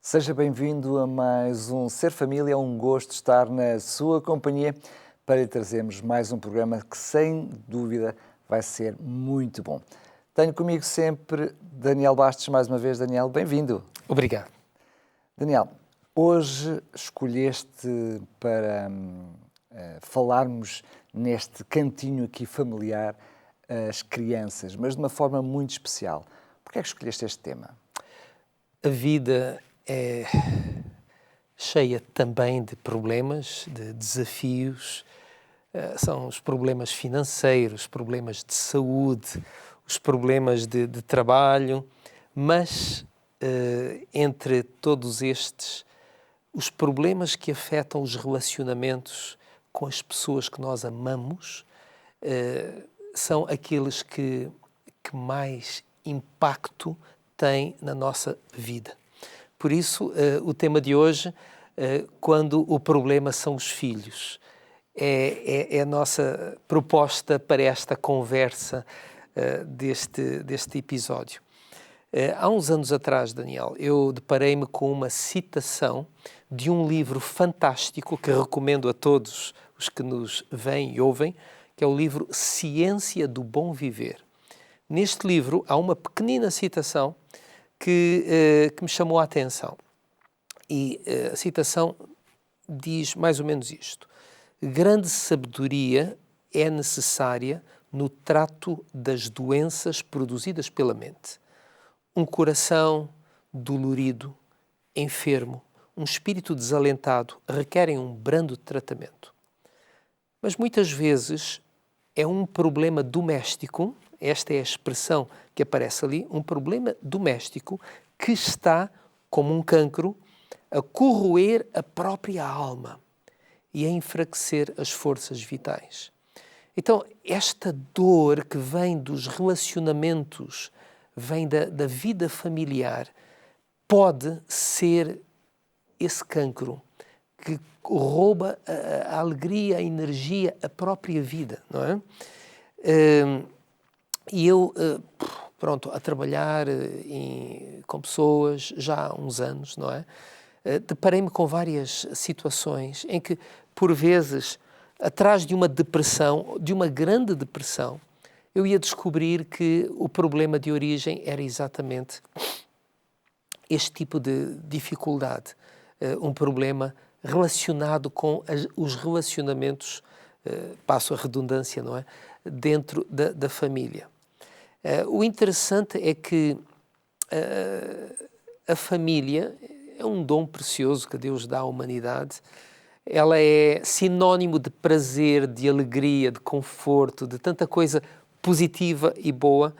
Seja bem-vindo a mais um Ser Família, é um gosto estar na sua companhia para lhe trazermos mais um programa que, sem dúvida, vai ser muito bom. Tenho comigo sempre Daniel Bastos, mais uma vez. Daniel, bem-vindo. Obrigado. Daniel, hoje escolheste para falarmos neste cantinho aqui familiar as crianças, mas de uma forma muito especial. Porquê é que escolheste este tema? A vida é cheia também de problemas, de desafios. São os problemas financeiros, problemas de saúde, os problemas de trabalho, mas entre todos estes, os problemas que afetam os relacionamentos com as pessoas que nós amamos são aqueles que mais impacto têm na nossa vida. Por isso, o tema de hoje, quando o problema são os filhos, é a nossa proposta para esta conversa deste episódio. Há uns anos atrás, Daniel, eu deparei-me com uma citação de um livro fantástico que recomendo a todos os que nos veem e ouvem, que é o livro Ciência do Bom Viver. Neste livro há uma pequenina citação que me chamou a atenção. E a citação diz mais ou menos isto: grande sabedoria é necessária no trato das doenças produzidas pela mente. Um coração dolorido, enfermo, um espírito desalentado requerem um brando tratamento. Mas muitas vezes é um problema doméstico, esta é a expressão que aparece ali, um problema doméstico que está, como um cancro, a corroer a própria alma e a enfraquecer as forças vitais. Então, esta dor que vem dos relacionamentos, vem da vida familiar, pode ser esse cancro que rouba a alegria, a energia, a própria vida, não é? E eu, a trabalhar com pessoas já há uns anos, não é? Deparei-me com várias situações em que, por vezes, atrás de uma depressão, de uma grande depressão, eu ia descobrir que o problema de origem era exatamente este tipo de dificuldade, um problema relacionado com os relacionamentos, passo a redundância, não é? Dentro da família. O interessante é que a família é um dom precioso que Deus dá à humanidade. Ela é sinónimo de prazer, de alegria, de conforto, de tanta coisa positiva e boa,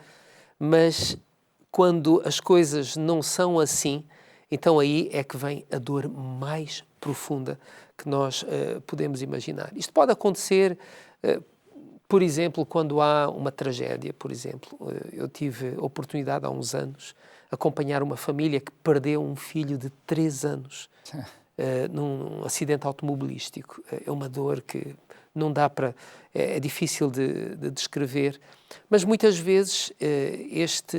mas quando as coisas não são assim, então aí é que vem a dor mais profunda que nós podemos imaginar. Isto pode acontecer, por exemplo, quando há uma tragédia, por exemplo. Eu tive a oportunidade há uns anos de acompanhar uma família que perdeu um filho de 3 anos num acidente automobilístico. É uma dor que não dá para... É difícil de descrever, mas muitas vezes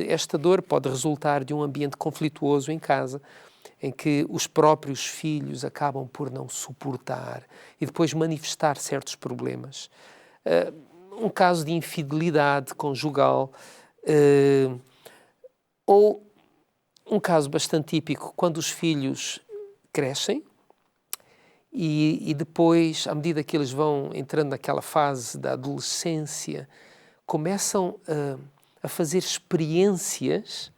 esta dor pode resultar de um ambiente conflituoso em casa, em que os próprios filhos acabam por não suportar e depois manifestar certos problemas. Um caso de infidelidade conjugal, ou um caso bastante típico, quando os filhos crescem e depois, à medida que eles vão entrando naquela fase da adolescência, começam a fazer experiências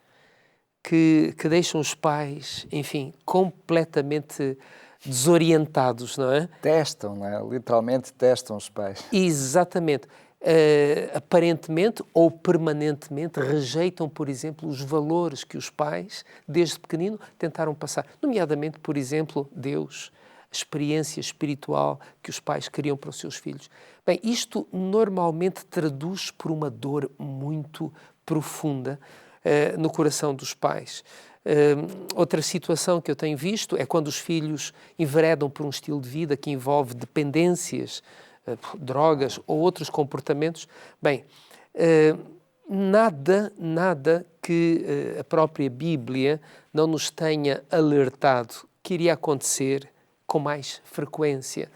que deixam os pais, enfim, completamente desorientados, não é? Testam, não é? Literalmente testam os pais. Exatamente. Aparentemente ou permanentemente rejeitam, por exemplo, os valores que os pais, desde pequenino, tentaram passar. Nomeadamente, por exemplo, Deus, a experiência espiritual que os pais queriam para os seus filhos. Bem, isto normalmente traduz por uma dor muito profunda no coração dos pais. Outra situação que eu tenho visto é quando os filhos enveredam por um estilo de vida que envolve dependências, drogas ou outros comportamentos. Bem, nada que a própria Bíblia não nos tenha alertado que iria acontecer com mais frequência.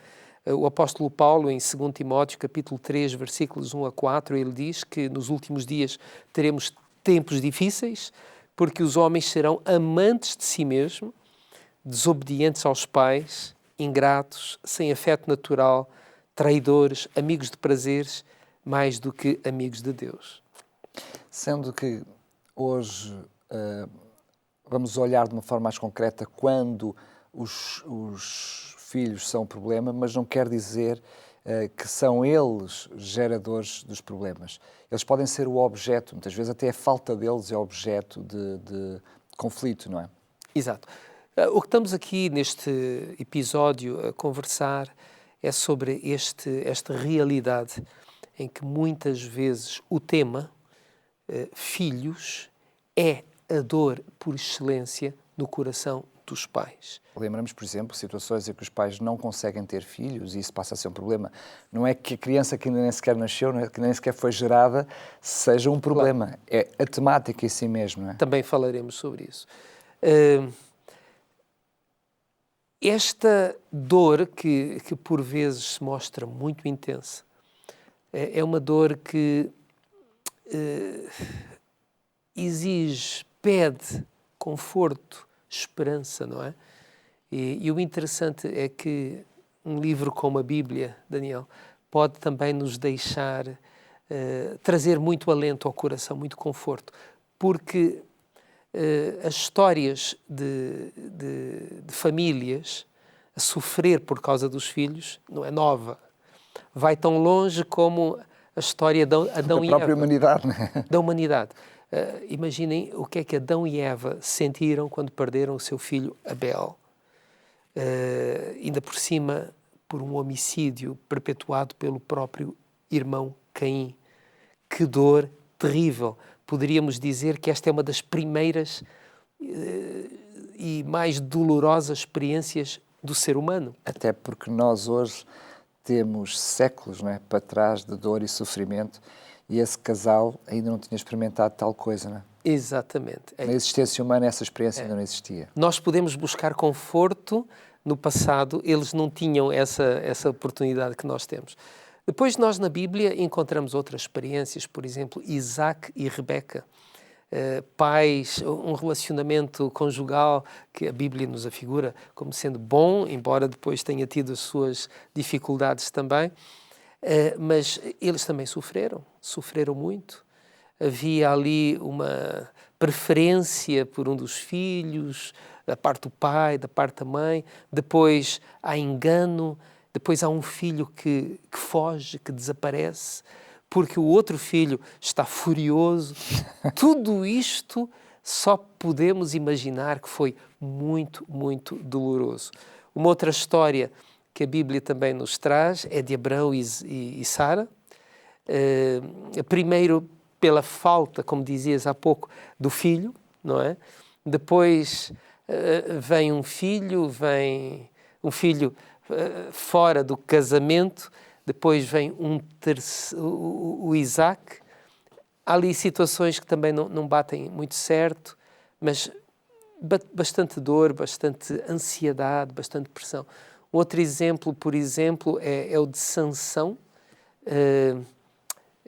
O apóstolo Paulo, em 2 Timóteo, capítulo 3, versículos 1 a 4, ele diz que nos últimos dias teremos tempos difíceis, porque os homens serão amantes de si mesmos, desobedientes aos pais, ingratos, sem afeto natural, traidores, amigos de prazeres, mais do que amigos de Deus. Sendo que hoje vamos olhar de uma forma mais concreta quando os filhos são um problema, mas não quer dizer que são eles geradores dos problemas. Eles podem ser o objeto, muitas vezes até a falta deles é objeto de conflito, não é? Exato. O que estamos aqui neste episódio a conversar é sobre esta realidade em que muitas vezes o tema filhos é a dor por excelência no coração dos pais. Lembramos, por exemplo, situações em que os pais não conseguem ter filhos e isso passa a ser um problema. Não é que a criança que ainda nem sequer nasceu, que nem sequer foi gerada, seja um problema. Claro. É a temática em si mesmo, não é? Também falaremos sobre isso. Esta dor que por vezes se mostra muito intensa, é uma dor que pede conforto, esperança, não é? E o interessante é que um livro como a Bíblia, Daniel, pode também nos deixar, trazer muito alento ao coração, muito conforto, porque as histórias de famílias a sofrer por causa dos filhos não é nova. Vai tão longe como a história de Adão e Eva. Da própria humanidade, não é? Da humanidade. Imaginem o que é que Adão e Eva sentiram quando perderam o seu filho Abel. Ainda por cima, por um homicídio perpetuado pelo próprio irmão Caim. Que dor terrível. Poderíamos dizer que esta é uma das primeiras e mais dolorosas experiências do ser humano. Até porque nós hoje temos séculos, não é, para trás de dor e sofrimento e esse casal ainda não tinha experimentado tal coisa, não é? Exatamente. Na existência humana essa experiência ainda não existia. Nós podemos buscar conforto no passado, eles não tinham essa oportunidade que nós temos. Depois nós na Bíblia encontramos outras experiências, por exemplo, Isaac e Rebeca, pais, um relacionamento conjugal que a Bíblia nos afigura como sendo bom, embora depois tenha tido as suas dificuldades também, mas eles também sofreram muito. Havia ali uma preferência por um dos filhos, da parte do pai, da parte da mãe, depois há engano, depois há um filho que foge, que desaparece, porque o outro filho está furioso. Tudo isto só podemos imaginar que foi muito, muito doloroso. Uma outra história que a Bíblia também nos traz é de Abraão e Sara. Primeiro, pela falta, como dizias há pouco, do filho, não é? Depois vem um filho fora do casamento, depois vem o Isaac. Há ali situações que também não batem muito certo, mas bastante dor, bastante ansiedade, bastante pressão. Outro exemplo, por exemplo, é o de Sansão.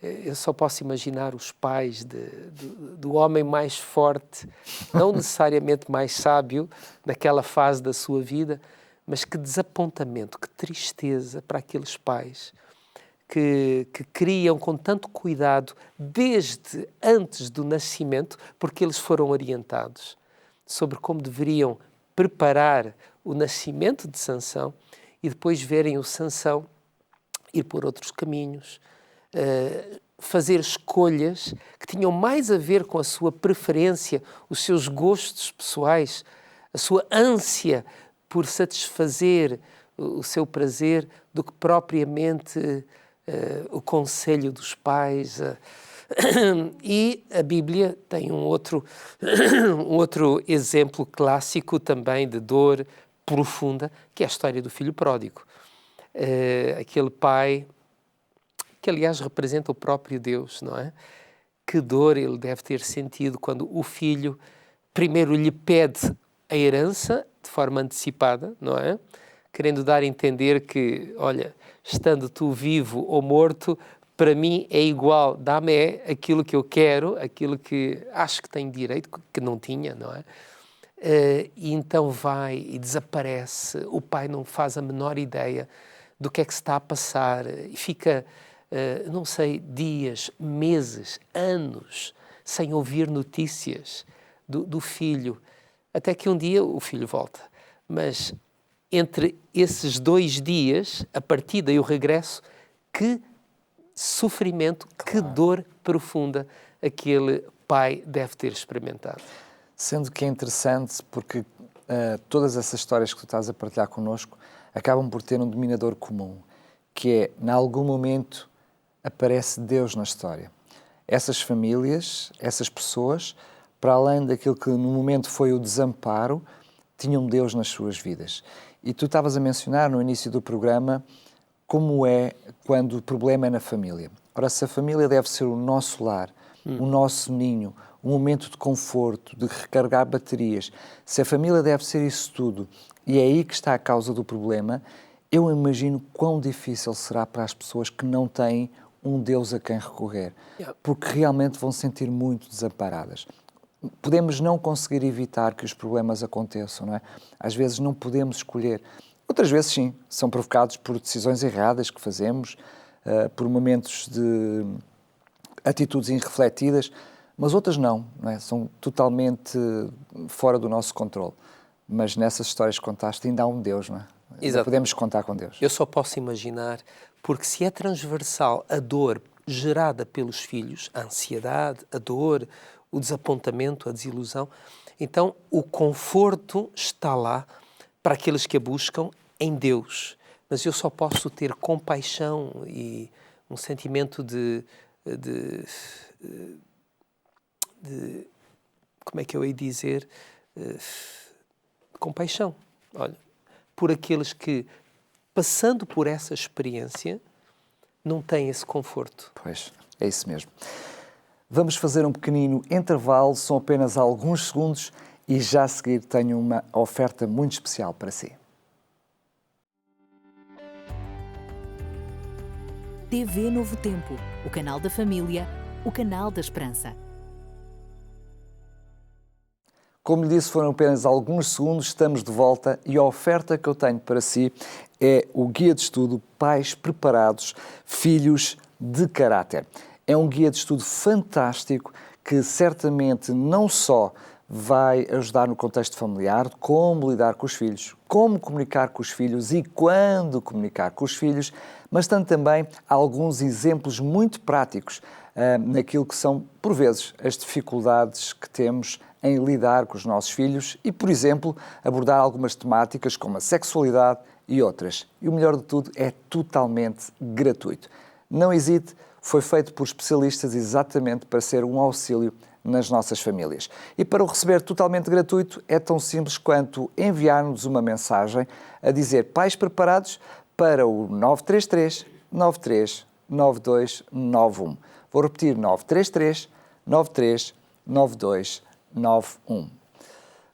Eu só posso imaginar os pais do homem mais forte, não necessariamente mais sábio naquela fase da sua vida, mas que desapontamento, que tristeza para aqueles pais que criam com tanto cuidado desde antes do nascimento, porque eles foram orientados sobre como deveriam preparar o nascimento de Sansão e depois verem o Sansão ir por outros caminhos, fazer escolhas que tinham mais a ver com a sua preferência, os seus gostos pessoais, a sua ânsia por satisfazer o seu prazer, do que propriamente o conselho dos pais. E a Bíblia tem um outro exemplo clássico também de dor profunda, que é a história do filho pródigo. Aquele pai que, aliás, representa o próprio Deus, não é? que dor ele deve ter sentido quando o filho primeiro lhe pede a herança de forma antecipada, não é? Querendo dar a entender que, olha, estando tu vivo ou morto, para mim é igual, dá-me aquilo que eu quero, aquilo que acho que tenho direito, que não tinha, não é? E então vai e desaparece, o pai não faz a menor ideia do que é que se está a passar e fica, não sei, dias, meses, anos, sem ouvir notícias do filho, até que um dia o filho volta. Mas entre esses 2 dias, a partida e o regresso, que sofrimento, que dor profunda aquele pai deve ter experimentado. Sendo que é interessante porque todas essas histórias que tu estás a partilhar connosco acabam por ter um denominador comum, que é, em algum momento, aparece Deus na história. Essas famílias, essas pessoas, para além daquilo que no momento foi o desamparo, tinham Deus nas suas vidas. E tu estavas a mencionar no início do programa como é quando o problema é na família. Ora, se a família deve ser o nosso lar, o nosso ninho, um momento de conforto, de recarregar baterias, se a família deve ser isso tudo, e é aí que está a causa do problema, eu imagino quão difícil será para as pessoas que não têm um Deus a quem recorrer, porque realmente vão se sentir muito desamparadas. Podemos não conseguir evitar que os problemas aconteçam, não é? Às vezes não podemos escolher. Outras vezes, sim, são provocados por decisões erradas que fazemos, por momentos de atitudes irrefletidas, mas outras não é? São totalmente fora do nosso controle. Mas nessas histórias que contaste ainda há um Deus, não é? Ainda podemos contar com Deus. Eu só posso imaginar, porque se é transversal a dor gerada pelos filhos, a ansiedade, a dor, o desapontamento, a desilusão, então o conforto está lá para aqueles que a buscam em Deus. Mas eu só posso ter compaixão e um sentimento de como é que eu hei dizer? Compaixão. Olha, por aqueles que, passando por essa experiência, não têm esse conforto. Pois, é isso mesmo. Vamos fazer um pequenino intervalo, são apenas alguns segundos e já a seguir tenho uma oferta muito especial para si. TV Novo Tempo, o canal da família, o canal da esperança. Como lhe disse, foram apenas alguns segundos, estamos de volta e a oferta que eu tenho para si é o guia de estudo Pais Preparados, Filhos de Caráter. É um guia de estudo fantástico que certamente não só vai ajudar no contexto familiar, como lidar com os filhos, como comunicar com os filhos e quando comunicar com os filhos, mas tem também alguns exemplos muito práticos naquilo que são, por vezes, as dificuldades que temos em lidar com os nossos filhos e, por exemplo, abordar algumas temáticas como a sexualidade e outras. E o melhor de tudo, é totalmente gratuito. Não hesite, foi feito por especialistas exatamente para ser um auxílio nas nossas famílias. E para o receber totalmente gratuito, é tão simples quanto enviar-nos uma mensagem a dizer Pais Preparados para o 933 93 9291. Vou repetir, 933 93 9291.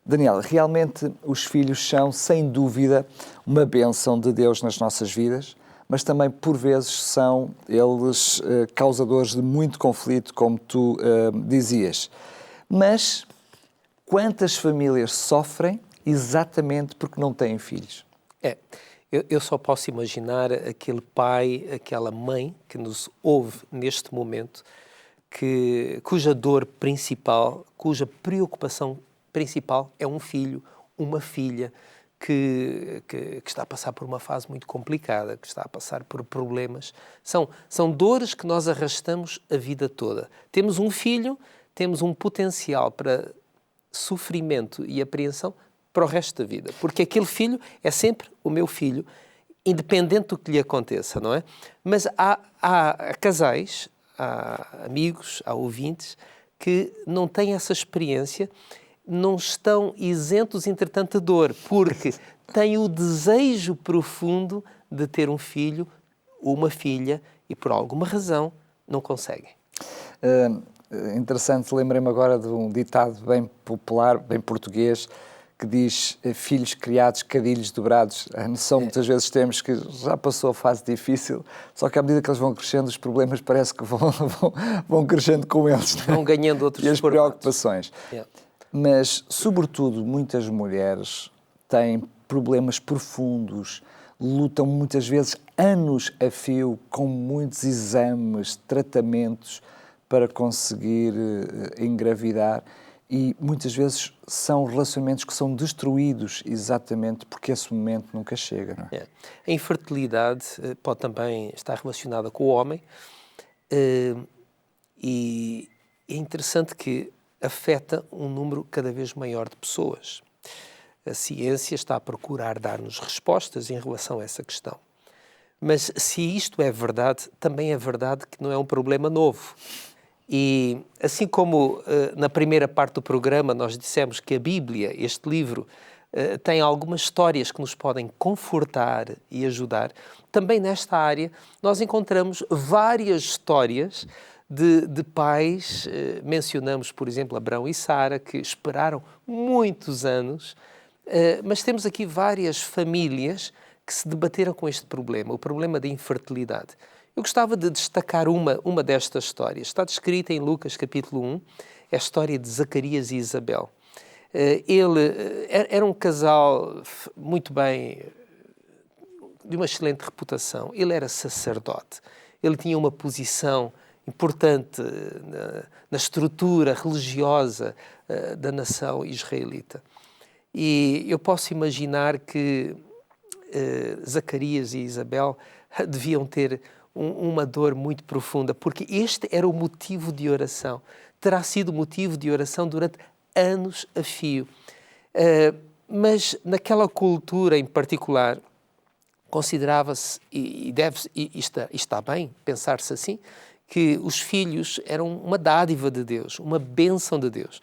Daniel, realmente os filhos são, sem dúvida, uma bênção de Deus nas nossas vidas, mas também, por vezes, são eles causadores de muito conflito, como tu dizias. Mas quantas famílias sofrem exatamente porque não têm filhos? Eu só posso imaginar aquele pai, aquela mãe que nos ouve neste momento, cuja dor principal, cuja preocupação principal é um filho, uma filha, que está a passar por uma fase muito complicada, que está a passar por problemas. São dores que nós arrastamos a vida toda. Temos um filho, temos um potencial para sofrimento e apreensão para o resto da vida. Porque aquele filho é sempre o meu filho, independente do que lhe aconteça, não é? Mas há casais, há amigos, há ouvintes que não têm essa experiência, não estão isentos, entretanto, de dor, porque têm o desejo profundo de ter um filho ou uma filha e, por alguma razão, não conseguem. interessante, lembrei-me agora de um ditado bem popular, bem português, que diz filhos criados, cadilhos dobrados. A noção muitas vezes temos que já passou a fase difícil, só que à medida que eles vão crescendo, os problemas parece que vão crescendo com eles. Vão ganhando outros e as formatos. preocupações. Mas, sobretudo, muitas mulheres têm problemas profundos, lutam muitas vezes anos a fio com muitos exames, tratamentos para conseguir engravidar e muitas vezes são relacionamentos que são destruídos exatamente porque esse momento nunca chega. Não é? A infertilidade pode também estar relacionada com o homem e é interessante que afeta um número cada vez maior de pessoas. A ciência está a procurar dar-nos respostas em relação a essa questão. Mas se isto é verdade, também é verdade que não é um problema novo. E assim como na primeira parte do programa nós dissemos que a Bíblia, este livro, tem algumas histórias que nos podem confortar e ajudar, também nesta área nós encontramos várias histórias de pais, mencionamos, por exemplo, Abraão e Sara, que esperaram muitos anos, mas temos aqui várias famílias que se debateram com este problema, o problema da infertilidade. Eu gostava de destacar uma destas histórias. Está descrita em Lucas, capítulo 1, é a história de Zacarias e Isabel. Ele era um casal muito bem, de uma excelente reputação. Ele era sacerdote. Ele tinha uma posição importante na estrutura religiosa da nação israelita. E eu posso imaginar que Zacarias e Isabel deviam ter uma dor muito profunda, porque este era o motivo de oração. Terá sido motivo de oração durante anos a fio. Mas naquela cultura em particular, considerava-se, e está bem pensar-se assim, que os filhos eram uma dádiva de Deus, uma bênção de Deus.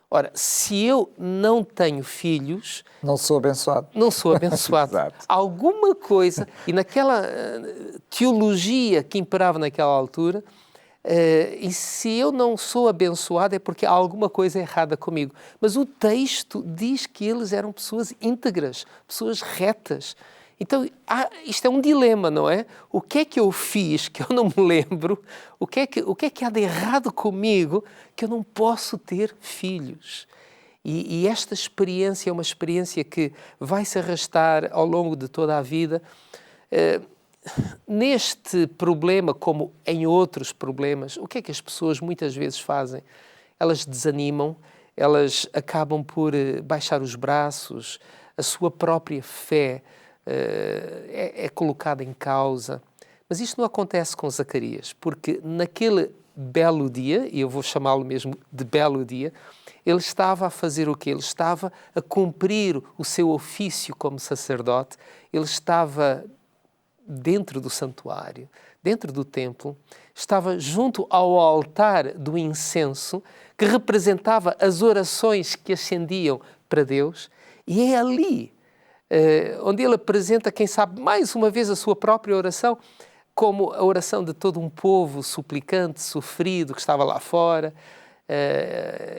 Ora, se eu não tenho filhos... Não sou abençoado. Não sou abençoado. Alguma coisa, e naquela teologia que imperava naquela altura, e se eu não sou abençoado é porque há alguma coisa errada comigo. Mas o texto diz que eles eram pessoas íntegras, pessoas retas. Então, isto é um dilema, não é? O que é que eu fiz que eu não me lembro? O que é que há de errado comigo que eu não posso ter filhos? E esta experiência é uma experiência que vai se arrastar ao longo de toda a vida. Neste problema, como em outros problemas, o que é que as pessoas muitas vezes fazem? Elas desanimam, elas acabam por baixar os braços, a sua própria fé é colocada em causa. Mas isto não acontece com Zacarias, porque naquele belo dia, e eu vou chamá-lo mesmo de belo dia, ele estava a fazer o quê? Ele estava a cumprir o seu ofício como sacerdote, ele estava dentro do santuário, dentro do templo, estava junto ao altar do incenso, que representava as orações que ascendiam para Deus, e é ali onde ele apresenta, quem sabe, mais uma vez a sua própria oração, como a oração de todo um povo suplicante, sofrido, que estava lá fora,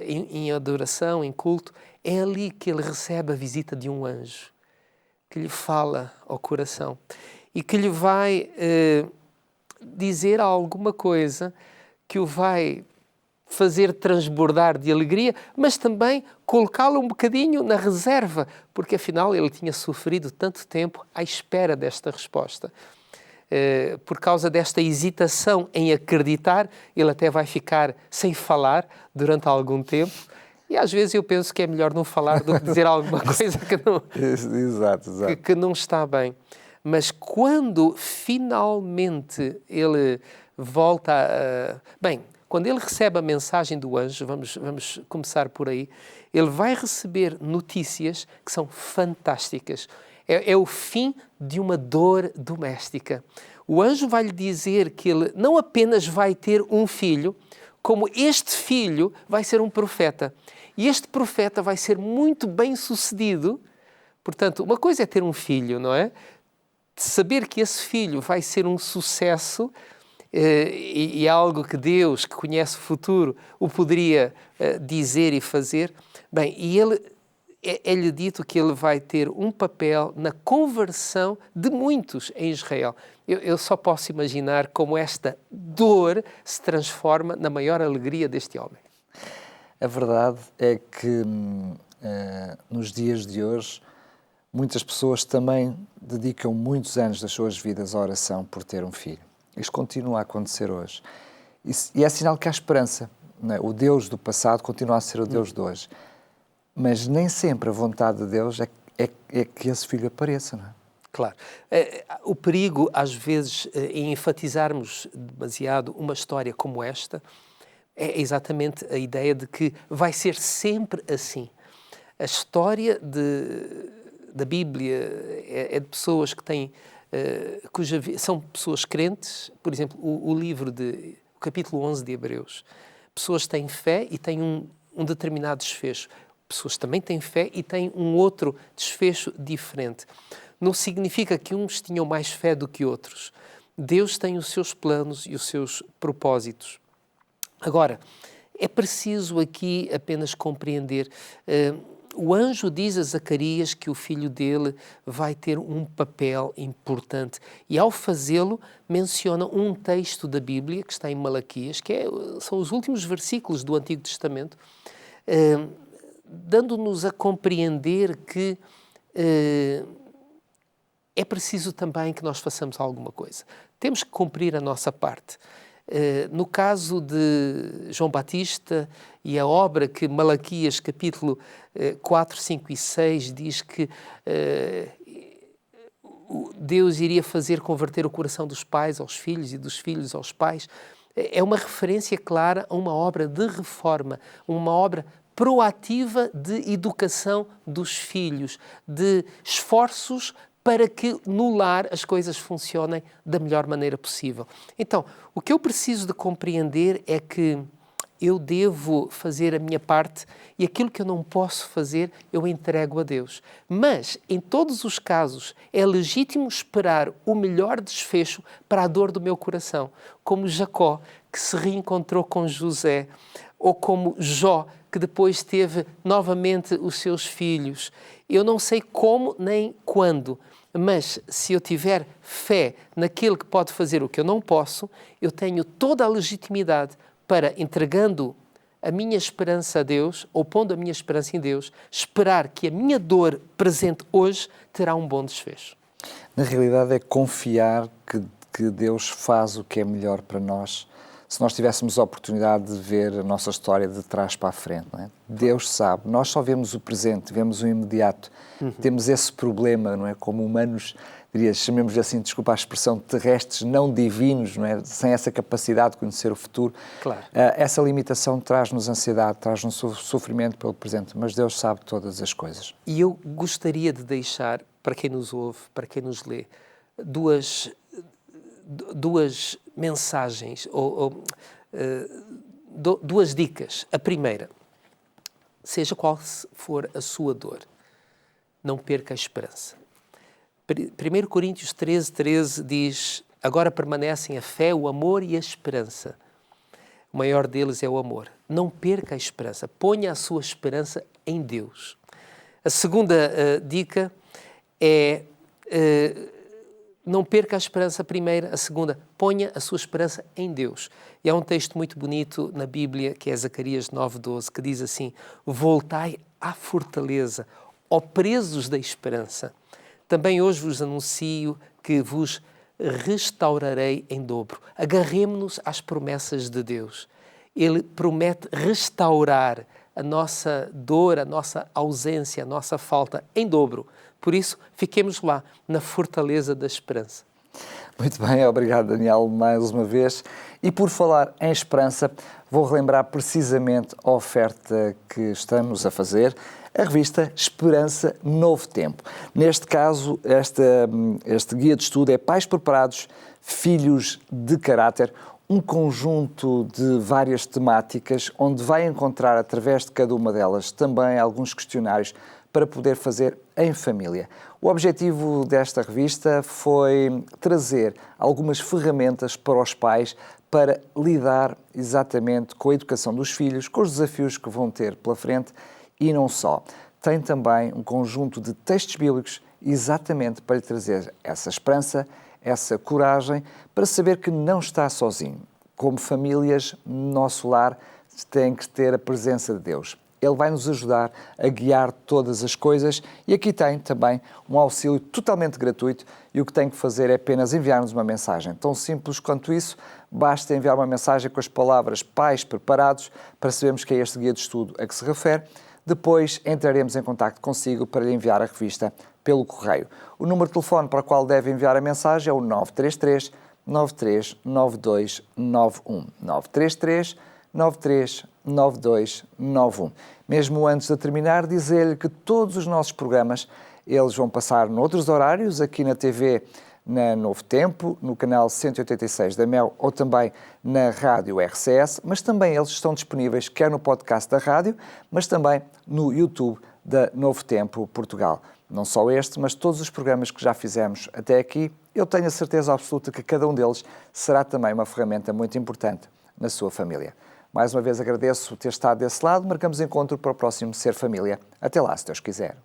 em adoração, em culto. É ali que ele recebe a visita de um anjo, que lhe fala ao coração e que lhe vai dizer alguma coisa que o vai fazer transbordar de alegria, mas também colocá-lo um bocadinho na reserva, porque afinal ele tinha sofrido tanto tempo à espera desta resposta. Por causa desta hesitação em acreditar, ele até vai ficar sem falar durante algum tempo. E às vezes eu penso que é melhor não falar do que dizer alguma coisa que não, exato. que não está bem. Mas quando finalmente ele volta a... Bem, quando ele recebe a mensagem do anjo, vamos começar por aí, ele vai receber notícias que são fantásticas. É o fim de uma dor doméstica. O anjo vai lhe dizer que ele não apenas vai ter um filho, como este filho vai ser um profeta. E este profeta vai ser muito bem sucedido. Portanto, uma coisa é ter um filho, não é? De saber que esse filho vai ser um sucesso e é algo que Deus, que conhece o futuro, o poderia dizer e fazer. Bem, e é-lhe dito que ele vai ter um papel na conversão de muitos em Israel. Eu só posso imaginar como esta dor se transforma na maior alegria deste homem. A verdade é que nos dias de hoje muitas pessoas também dedicam muitos anos das suas vidas à oração por ter um filho. Isto continua a acontecer hoje. E é sinal que há esperança. Não é? O Deus do passado continua a ser o Deus de hoje. Mas nem sempre a vontade de Deus é que esse filho apareça, não é? Claro. O perigo, às vezes, em enfatizarmos demasiado uma história como esta, é exatamente a ideia de que vai ser sempre assim. A história da Bíblia é de pessoas que têm, são pessoas crentes. Por exemplo, o capítulo 11 de Hebreus. Pessoas têm fé e têm um determinado desfecho. Pessoas também têm fé e têm um outro desfecho diferente. Não significa que uns tinham mais fé do que outros. Deus tem os seus planos e os seus propósitos. Agora, é preciso aqui apenas compreender. O anjo diz a Zacarias que o filho dele vai ter um papel importante e, ao fazê-lo, menciona um texto da Bíblia, que está em Malaquias, são os últimos versículos do Antigo Testamento, dando-nos a compreender que é preciso também que nós façamos alguma coisa. Temos que cumprir a nossa parte. No caso de João Batista e a obra que Malaquias, capítulo 4, 5 e 6, diz que Deus iria fazer converter o coração dos pais aos filhos e dos filhos aos pais, é uma referência clara a uma obra de reforma, uma obra proativa de educação dos filhos, de esforços para que no lar as coisas funcionem da melhor maneira possível. Então, o que eu preciso de compreender é que eu devo fazer a minha parte e aquilo que eu não posso fazer, eu entrego a Deus. Mas, em todos os casos, é legítimo esperar o melhor desfecho para a dor do meu coração, como Jacó, que se reencontrou com José, ou como Jó, que depois teve novamente os seus filhos. Eu não sei como nem quando, mas se eu tiver fé naquele que pode fazer o que eu não posso, eu tenho toda a legitimidade para, entregando a minha esperança a Deus, ou pondo a minha esperança em Deus, esperar que a minha dor presente hoje terá um bom desfecho. Na realidade é confiar que Deus faz o que é melhor para nós, se nós tivéssemos a oportunidade de ver a nossa história de trás para a frente. Não é? Deus sabe, nós só vemos o presente, vemos o imediato. Temos esse problema, não é? Como humanos, chamemos assim, desculpa a expressão, terrestres, não divinos, não é? Sem essa capacidade de conhecer o futuro. Claro. Essa limitação traz-nos ansiedade, traz-nos sofrimento pelo presente, mas Deus sabe todas as coisas. E eu gostaria de deixar, para quem nos ouve, para quem nos lê, duas mensagens, duas dicas. A primeira, seja qual for a sua dor, não perca a esperança. 1 Coríntios 13 diz: agora permanecem a fé, o amor e a esperança. O maior deles é o amor. Não perca a esperança, ponha a sua esperança em Deus. A segunda dica é não perca a esperança primeira, a segunda, ponha a sua esperança em Deus. E há um texto muito bonito na Bíblia, que é Zacarias 9:12, que diz assim: voltai à fortaleza, ó presos da esperança. Também hoje vos anuncio que vos restaurarei em dobro. Agarremo-nos às promessas de Deus. Ele promete restaurar a nossa dor, a nossa ausência, a nossa falta em dobro. Por isso, fiquemos lá, na fortaleza da esperança. Muito bem, obrigado Daniel mais uma vez. E por falar em esperança, vou relembrar precisamente a oferta que estamos a fazer, a revista Esperança Novo Tempo. Neste caso, este guia de estudo é Pais Preparados, Filhos de Caráter, um conjunto de várias temáticas, onde vai encontrar, através de cada uma delas, também alguns questionários para poder fazer em família. O objetivo desta revista foi trazer algumas ferramentas para os pais para lidar exatamente com a educação dos filhos, com os desafios que vão ter pela frente e não só. Tem também um conjunto de textos bíblicos exatamente para lhe trazer essa esperança, essa coragem, para saber que não está sozinho. Como famílias, no nosso lar tem que ter a presença de Deus. Ele vai nos ajudar a guiar todas as coisas e aqui tem também um auxílio totalmente gratuito e o que tem que fazer é apenas enviar-nos uma mensagem. Tão simples quanto isso, basta enviar uma mensagem com as palavras pais preparados para sabermos que é este guia de estudo a que se refere. Depois entraremos em contacto consigo para lhe enviar a revista pelo correio. O número de telefone para o qual deve enviar a mensagem é o 933 939291. 933 939291. Mesmo antes de terminar, dizer-lhe que todos os nossos programas eles vão passar noutros horários, aqui na TV, na Novo Tempo, no canal 186 da Mel ou também na Rádio RCS, mas também eles estão disponíveis quer no podcast da rádio, mas também no YouTube da Novo Tempo Portugal. Não só este, mas todos os programas que já fizemos até aqui, eu tenho a certeza absoluta que cada um deles será também uma ferramenta muito importante na sua família. Mais uma vez agradeço ter estado desse lado, marcamos encontro para o próximo Ser Família. Até lá, se Deus quiser.